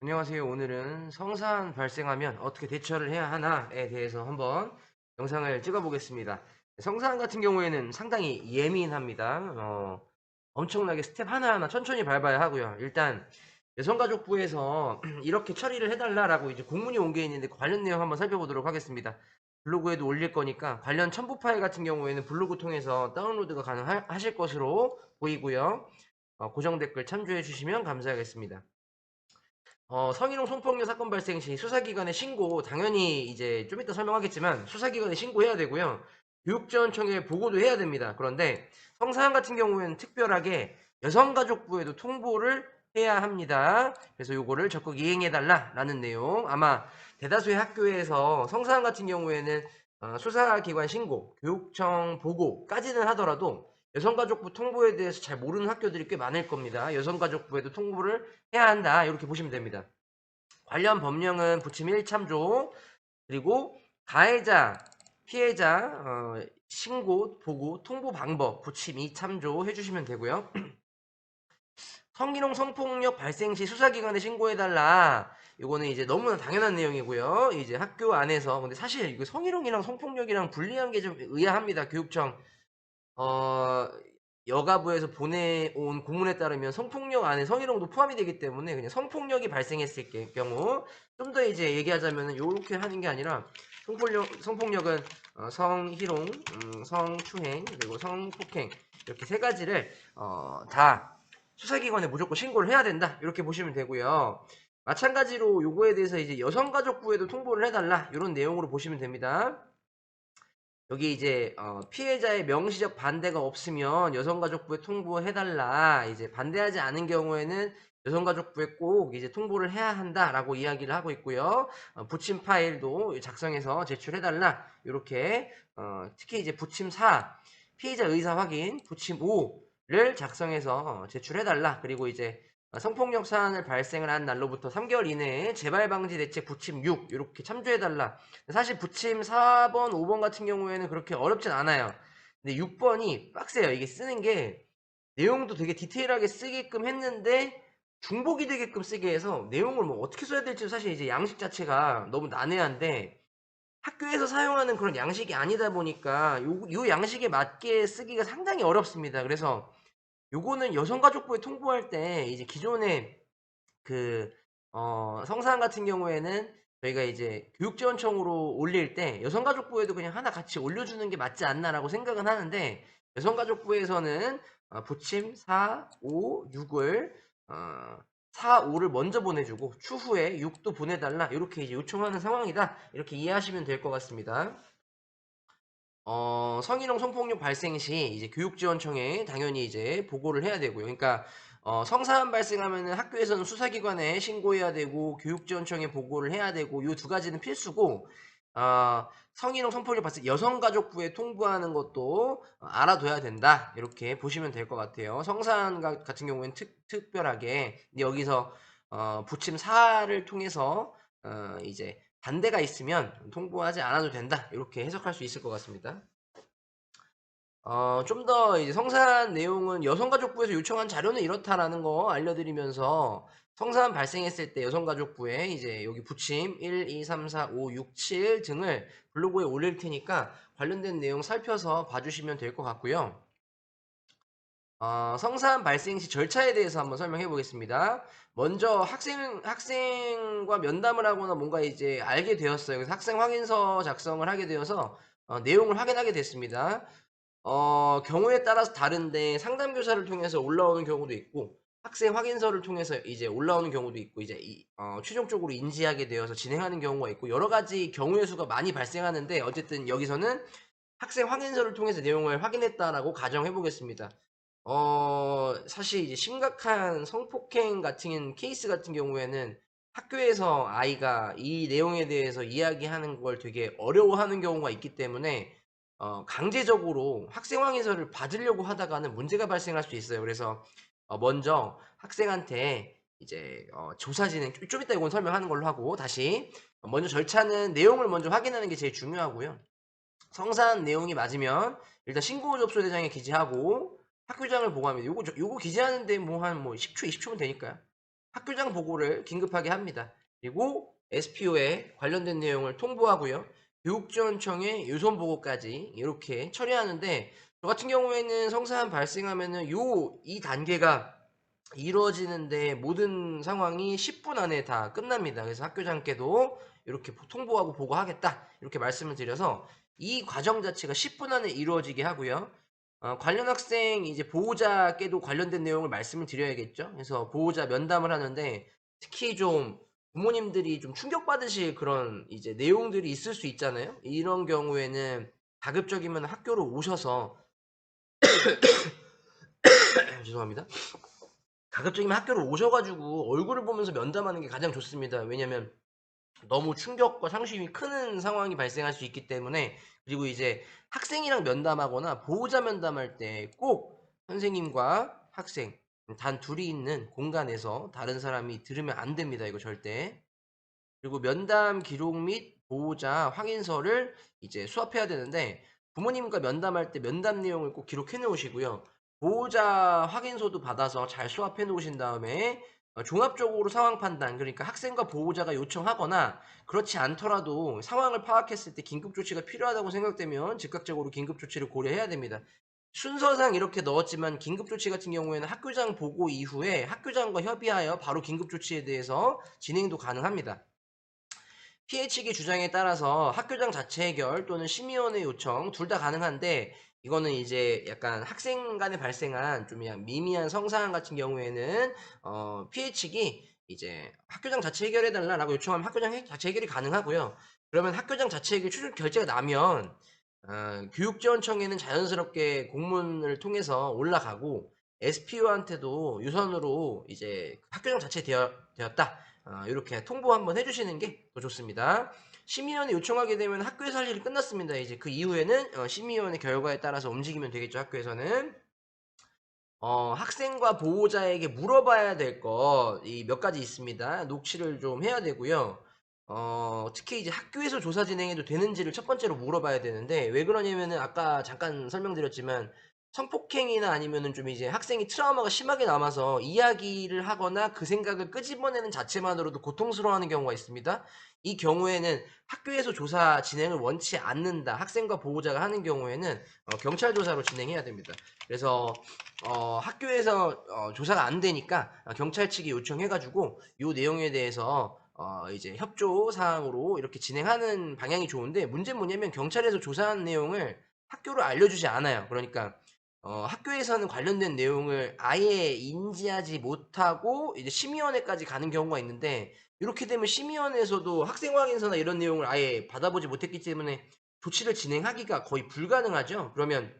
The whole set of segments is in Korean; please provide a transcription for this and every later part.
안녕하세요. 오늘은 성산 발생하면 어떻게 대처를 해야 하나에 대해서 한번 영상을 찍어 보겠습니다. 성산 같은 경우에는 상당히 예민합니다. 엄청나게 스텝 하나하나 천천히 밟아야 하고요. 일단 여성가족부에서 이렇게 처리를 해달라라고 이제 공문이 온 게 있는데 관련 내용 한번 살펴보도록 하겠습니다. 블로그에도 올릴 거니까 관련 첨부 파일 같은 경우에는 블로그 통해서 다운로드가 가능하실 것으로 보이고요. 고정 댓글 참조해 주시면 감사하겠습니다. 성희롱 성폭력 사건 발생 시 수사기관에 신고, 당연히 이제 좀 이따 설명하겠지만 수사기관에 신고해야 되고요. 교육지원청에 보고도 해야 됩니다. 그런데 성사항 같은 경우에는 특별하게 여성가족부에도 통보를 해야 합니다. 그래서 요거를 적극 이행해달라라는 내용. 아마 대다수의 학교에서 성사항 같은 경우에는 수사기관 신고, 교육청 보고까지는 하더라도 여성가족부 통보에 대해서 잘 모르는 학교들이 꽤 많을 겁니다. 여성가족부에도 통보를 해야 한다. 이렇게 보시면 됩니다. 관련 법령은 부침 1참조, 그리고 가해자, 피해자 신고, 보고, 통보 방법 부침 2참조 해주시면 되고요. 성희롱 성폭력 발생 시 수사기관에 신고해달라. 이거는 이제 너무나 당연한 내용이고요. 이제 학교 안에서 근데 사실 이거 성희롱이랑 성폭력이랑 분리한 게 좀 의아합니다. 교육청 어, 여가부에서 보내온 공문에 따르면 성폭력 안에 성희롱도 포함이 되기 때문에 그냥 성폭력이 발생했을 경우 좀 더 이제 얘기하자면은 요렇게 하는 게 아니라 성폭력은 성희롱, 성추행, 그리고 성폭행 이렇게 세 가지를 다 수사기관에 무조건 신고를 해야 된다. 이렇게 보시면 되고요. 마찬가지로 요거에 대해서 이제 여성가족부에도 통보를 해달라. 이런 내용으로 보시면 됩니다. 여기 이제 피해자의 명시적 반대가 없으면 여성가족부에 통보해달라. 이제 반대하지 않은 경우에는 여성가족부에 꼭 이제 통보를 해야 한다라고 이야기를 하고 있고요. 부침 파일도 작성해서 제출해달라. 이렇게 특히 이제 부침 4 피해자 의사 확인, 부침 5를 작성해서 제출해달라. 그리고 이제 성폭력 사안을 발생을 한 날로부터 3개월 이내에 재발 방지 대책 부침 6 이렇게 참조해달라. 사실 부침 4번, 5번 같은 경우에는 그렇게 어렵진 않아요. 근데 6번이 빡세요. 이게 쓰는 게 내용도 되게 디테일하게 쓰게끔 했는데 중복이 되게끔 쓰게 해서 내용을 뭐 어떻게 써야 될지 사실 이제 양식 자체가 너무 난해한데 학교에서 사용하는 그런 양식이 아니다 보니까 요 양식에 맞게 쓰기가 상당히 어렵습니다. 그래서 요거는 여성가족부에 통보할 때 이제 기존에 그 성사항 같은 경우에는 저희가 이제 교육지원청으로 올릴 때 여성가족부에도 그냥 하나 같이 올려주는 게 맞지 않나라고 생각은 하는데 여성가족부에서는 부침 4, 5, 6을 4, 5를 먼저 보내주고 추후에 6도 보내달라 이렇게 이제 요청하는 상황이다 이렇게 이해하시면 될 것 같습니다. 성희롱 성폭력 발생 시 이제 교육지원청에 당연히 이제 보고를 해야 되고요. 그러니까 성사안 발생하면은 학교에서는 수사기관에 신고해야 되고 교육지원청에 보고를 해야 되고 요 두 가지는 필수고 성희롱 성폭력 발생 여성가족부에 통보하는 것도 알아둬야 된다. 이렇게 보시면 될 것 같아요. 성사안 같은 경우에는 특별하게 근데 여기서 부침 사를 통해서 이제 반대가 있으면 통보하지 않아도 된다. 이렇게 해석할 수 있을 것 같습니다. 좀 더 이제 성사한 내용은 여성가족부에서 요청한 자료는 이렇다라는 거 알려드리면서 성사안 발생했을 때 여성가족부에 이제 여기 부침 1, 2, 3, 4, 5, 6, 7 등을 블로그에 올릴 테니까 관련된 내용 살펴서 봐주시면 될 것 같고요. 성사안 발생 시 절차에 대해서 한번 설명해 보겠습니다. 먼저 학생과 면담을 하거나 뭔가 이제 알게 되었어요. 그래서 학생 확인서 작성을 하게 되어서 내용을 확인하게 됐습니다. 경우에 따라서 다른데 상담교사를 통해서 올라오는 경우도 있고 학생 확인서를 통해서 이제 올라오는 경우도 있고 이제 최종적으로 인지하게 되어서 진행하는 경우가 있고 여러 가지 경우의 수가 많이 발생하는데 어쨌든 여기서는 학생 확인서를 통해서 내용을 확인했다라고 가정해 보겠습니다. 사실 이제 심각한 성폭행 같은 케이스 같은 경우에는 학교에서 아이가 이 내용에 대해서 이야기하는 걸 되게 어려워하는 경우가 있기 때문에 강제적으로 학생 확인서를 받으려고 하다가는 문제가 발생할 수 있어요. 그래서 먼저 학생한테 이제 조사진행 좀 이따 이건 설명하는 걸로 하고 다시 먼저 절차는 내용을 먼저 확인하는 게 제일 중요하고요. 성사한 내용이 맞으면 일단 신고 접수 대장에 기재하고 학교장을 보고합니다. 요거 기재하는데 뭐 한 뭐 10초, 20초면 되니까요. 학교장 보고를 긴급하게 합니다. 그리고 SPO에 관련된 내용을 통보하고요. 교육지원청에 유손 보고까지 이렇게 처리하는데 저 같은 경우에는 성사안 발생하면은 이 단계가 이루어지는데 모든 상황이 10분 안에 다 끝납니다. 그래서 학교장께도 이렇게 통보하고 보고하겠다 이렇게 말씀을 드려서 이 과정 자체가 10분 안에 이루어지게 하고요. 관련 학생 이제 보호자께도 관련된 내용을 말씀을 드려야겠죠. 그래서 보호자 면담을 하는데 특히 좀 부모님들이 좀 충격받으실 그런 이제 내용들이 있을 수 있잖아요. 이런 경우에는 가급적이면 학교로 오셔서 죄송합니다. 가급적이면 학교로 오셔가지고 얼굴을 보면서 면담하는 게 가장 좋습니다. 왜냐면 너무 충격과 상심이 큰 상황이 발생할 수 있기 때문에 그리고 이제 학생이랑 면담하거나 보호자 면담할 때 꼭 선생님과 학생 단 둘이 있는 공간에서 다른 사람이 들으면 안 됩니다. 이거 절대. 그리고 면담 기록 및 보호자 확인서를 이제 수합해야 되는데 부모님과 면담할 때 면담 내용을 꼭 기록해 놓으시고요. 보호자 확인서도 받아서 잘 수합해 놓으신 다음에 종합적으로 상황 판단, 그러니까 학생과 보호자가 요청하거나 그렇지 않더라도 상황을 파악했을 때 긴급 조치가 필요하다고 생각되면 즉각적으로 긴급 조치를 고려해야 됩니다. 순서상 이렇게 넣었지만 긴급 조치 같은 경우에는 학교장 보고 이후에 학교장과 협의하여 바로 긴급 조치에 대해서 진행도 가능합니다. 피해 측의 주장에 따라서 학교장 자체 해결 또는 심의원의 요청 둘 다 가능한데 이거는 이제 약간 학생 간에 발생한 좀 그냥 미미한 성사안 같은 경우에는 피해 측이 이제 학교장 자체 해결해달라라고 요청하면 학교장 자체 해결이 가능하고요. 그러면 학교장 자체 해결 최종 결제가 나면 교육지원청에는 자연스럽게 공문을 통해서 올라가고 SPO한테도 유선으로 이제 학교장 자체 되었다. 이렇게 통보 한번 해주시는 게 더 좋습니다. 심의위원회 요청하게 되면 학교에서 할 일이 끝났습니다. 이제 그 이후에는 심의위원회 결과에 따라서 움직이면 되겠죠. 학교에서는 학생과 보호자에게 물어봐야 될 것 이 몇 가지 있습니다. 녹취를 좀 해야 되고요. 특히 이제 학교에서 조사 진행해도 되는지를 첫 번째로 물어봐야 되는데 왜 그러냐면은 아까 잠깐 설명드렸지만 성폭행이나 아니면은 좀 이제 학생이 트라우마가 심하게 남아서 이야기를 하거나 그 생각을 끄집어내는 자체만으로도 고통스러워하는 경우가 있습니다. 이 경우에는 학교에서 조사 진행을 원치 않는다. 학생과 보호자가 하는 경우에는 경찰 조사로 진행해야 됩니다. 그래서 학교에서 조사가 안 되니까 경찰 측이 요청해가지고 이 내용에 대해서 이제 협조 사항으로 이렇게 진행하는 방향이 좋은데 문제는 뭐냐면 경찰에서 조사한 내용을 학교로 알려주지 않아요. 그러니까 학교에서는 관련된 내용을 아예 인지하지 못하고 이제 심의원회까지 가는 경우가 있는데 이렇게 되면 심의원에서도 학생 확인서나 이런 내용을 아예 받아보지 못했기 때문에 조치를 진행하기가 거의 불가능하죠. 그러면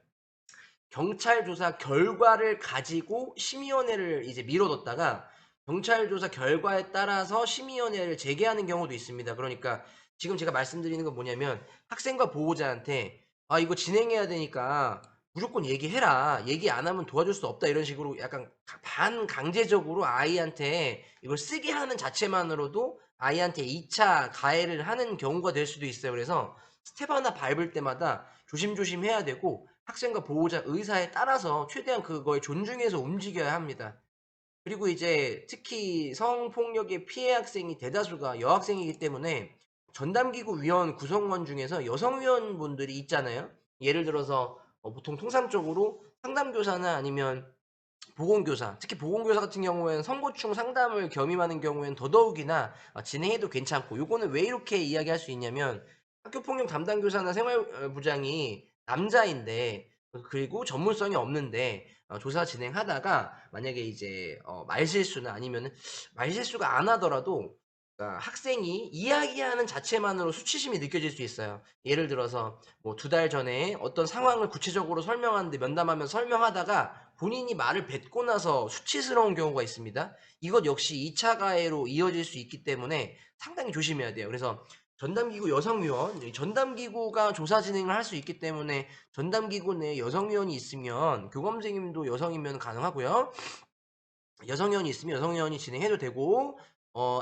경찰 조사 결과를 가지고 심의위원회를 이제 미뤄뒀다가 경찰 조사 결과에 따라서 심의위원회를 재개하는 경우도 있습니다. 그러니까 지금 제가 말씀드리는 건 뭐냐면 학생과 보호자한테 이거 진행해야 되니까 무조건 얘기해라. 얘기 안 하면 도와줄 수 없다. 이런 식으로 약간 반강제적으로 아이한테 이걸 쓰게 하는 자체만으로도 아이한테 2차 가해를 하는 경우가 될 수도 있어요. 그래서 스텝 하나 밟을 때마다 조심조심 해야 되고 학생과 보호자 의사에 따라서 최대한 그거에 존중해서 움직여야 합니다. 그리고 이제 특히 성폭력의 피해 학생이 대다수가 여학생이기 때문에 전담기구 위원 구성원 중에서 여성 위원분들이 있잖아요. 예를 들어서 보통 통상적으로 상담교사나 아니면 보건교사, 특히 보건교사 같은 경우에는 성고충 상담을 겸임하는 경우에는 더더욱이나 진행해도 괜찮고 요거는 왜 이렇게 이야기할 수 있냐면 학교폭력 담당교사나 생활부장이 남자인데 그리고 전문성이 없는데 조사 진행하다가 만약에 이제 말실수나 아니면은 말실수가 안 하더라도 그러니까 학생이 이야기하는 자체만으로 수치심이 느껴질 수 있어요. 예를 들어서 뭐 2달 전에 어떤 상황을 구체적으로 설명하는데 면담하면서 설명하다가 본인이 말을 뱉고 나서 수치스러운 경우가 있습니다. 이것 역시 2차 가해로 이어질 수 있기 때문에 상당히 조심해야 돼요. 그래서 전담기구 여성위원, 전담기구가 조사 진행을 할 수 있기 때문에 전담기구 내에 여성위원이 있으면 교감선생님도 여성이면 가능하고요. 여성위원이 있으면 여성위원이 진행해도 되고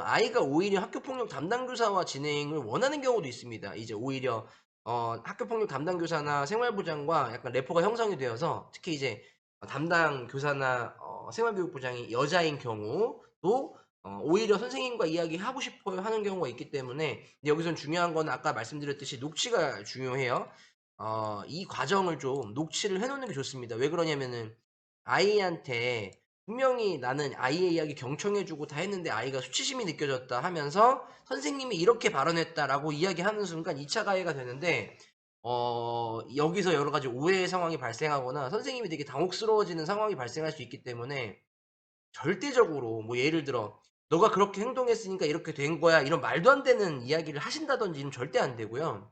아이가 오히려 학교폭력 담당교사와 진행을 원하는 경우도 있습니다. 이제 오히려 학교폭력 담당교사나 생활부장과 약간 래퍼가 형성이 되어서 특히 이제 담당 교사나 생활교육부장이 여자인 경우도 오히려 선생님과 이야기하고 싶어요 하는 경우가 있기 때문에 근데 여기선 중요한 건 아까 말씀드렸듯이 녹취가 중요해요. 이 과정을 좀 녹취를 해 놓는 게 좋습니다. 왜 그러냐면은 아이한테 분명히 나는 아이의 이야기 경청해 주고 다 했는데 아이가 수치심이 느껴졌다 하면서 선생님이 이렇게 발언했다라고 이야기하는 순간 2차 가해가 되는데 여기서 여러 가지 오해의 상황이 발생하거나 선생님이 되게 당혹스러워지는 상황이 발생할 수 있기 때문에 절대적으로 뭐 예를 들어 "너가 그렇게 행동했으니까 이렇게 된 거야." 이런 말도 안 되는 이야기를 하신다든지는 절대 안 되고요.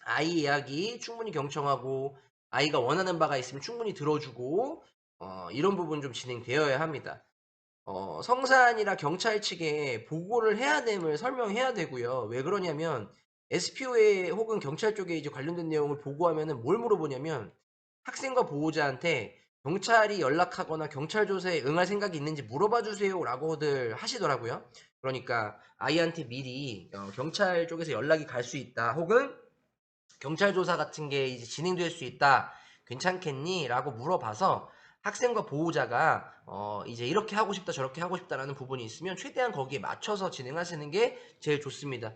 아이 이야기 충분히 경청하고 아이가 원하는 바가 있으면 충분히 들어주고 이런 부분 좀 진행되어야 합니다. 성사안이라 경찰 측에 보고를 해야 됨을 설명해야 되고요. 왜 그러냐면 SPO에 혹은 경찰 쪽에 이제 관련된 내용을 보고하면은 뭘 물어보냐면 학생과 보호자한테 경찰이 연락하거나 경찰 조사에 응할 생각이 있는지 물어봐 주세요라고들 하시더라고요. 그러니까 아이한테 미리 경찰 쪽에서 연락이 갈 수 있다. 혹은 경찰 조사 같은 게 이제 진행될 수 있다. 괜찮겠니? 라고 물어봐서 학생과 보호자가 이제 이렇게 하고 싶다 저렇게 하고 싶다라는 부분이 있으면 최대한 거기에 맞춰서 진행하시는 게 제일 좋습니다.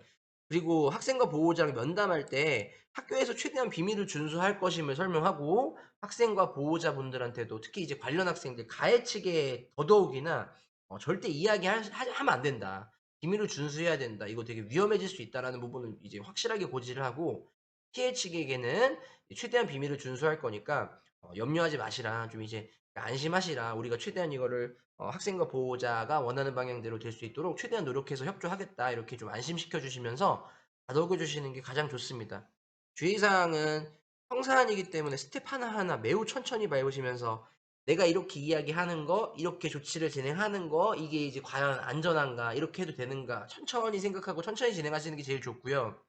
그리고 학생과 보호자랑 면담할 때 학교에서 최대한 비밀을 준수할 것임을 설명하고 학생과 보호자분들한테도 특히 이제 관련 학생들 가해 측에 더더욱이나 절대 하면 안 된다. 비밀을 준수해야 된다. 이거 되게 위험해질 수 있다라는 부분을 이제 확실하게 고지를 하고 피해 측에게는 최대한 비밀을 준수할 거니까 염려하지 마시라. 좀 이제 안심하시라. 우리가 최대한 이거를 학생과 보호자가 원하는 방향대로 될 수 있도록 최대한 노력해서 협조하겠다. 이렇게 좀 안심시켜 주시면서 다독여 주시는 게 가장 좋습니다. 주의사항은 형사안이기 때문에 스텝 하나하나 매우 천천히 밟으시면서 내가 이렇게 이야기하는 거, 이렇게 조치를 진행하는 거, 이게 이제 과연 안전한가, 이렇게 해도 되는가, 천천히 생각하고 천천히 진행하시는 게 제일 좋고요.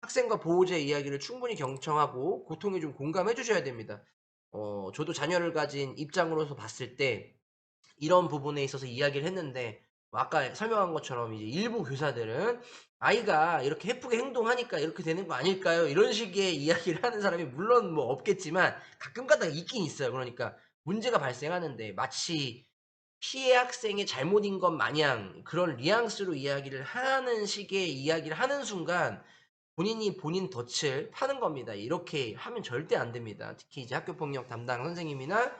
학생과 보호자의 이야기를 충분히 경청하고 고통에 좀 공감해 주셔야 됩니다. 저도 자녀를 가진 입장으로서 봤을 때 이런 부분에 있어서 이야기를 했는데 뭐 아까 설명한 것처럼 이제 일부 교사들은 "아이가 이렇게 예쁘게 행동하니까 이렇게 되는 거 아닐까요?" 이런 식의 이야기를 하는 사람이 물론 뭐 없겠지만 가끔가다 있긴 있어요. 그러니까 문제가 발생하는데 마치 피해 학생의 잘못인 것 마냥 그런 뉘앙스로 이야기를 하는 식의 이야기를 하는 순간 본인이 본인 덫을 파는 겁니다. 이렇게 하면 절대 안 됩니다. 특히 이제 학교폭력 담당 선생님이나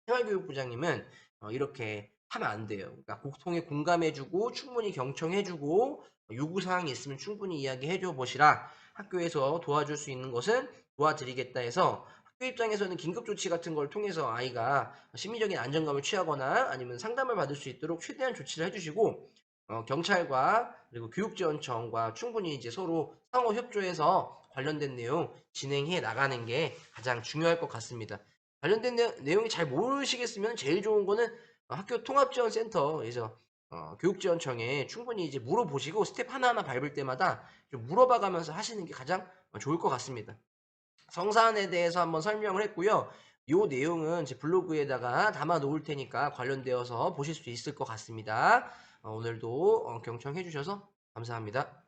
생활교육부장님은 이렇게 하면 안 돼요. 그러니까 고통에 공감해 주고 충분히 경청해 주고 요구 사항이 있으면 충분히 이야기해 줘 보시라. 학교에서 도와줄 수 있는 것은 도와드리겠다 해서 학교 입장에서는 긴급 조치 같은 걸 통해서 아이가 심리적인 안정감을 취하거나 아니면 상담을 받을 수 있도록 최대한 조치를 해 주시고 경찰과 그리고 교육지원청과 충분히 이제 서로 상호 협조해서 관련된 내용 진행해 나가는 게 가장 중요할 것 같습니다. 관련된 내용이 잘 모르시겠으면 제일 좋은 거는 학교 통합지원센터에서 교육지원청에 충분히 이제 물어보시고 스텝 하나하나 밟을 때마다 좀 물어봐 가면서 하시는 게 가장 좋을 것 같습니다. 성사안에 대해서 한번 설명을 했고요. 요 내용은 제 블로그에다가 담아 놓을 테니까 관련되어서 보실 수 있을 것 같습니다. 오늘도 경청해 주셔서 감사합니다.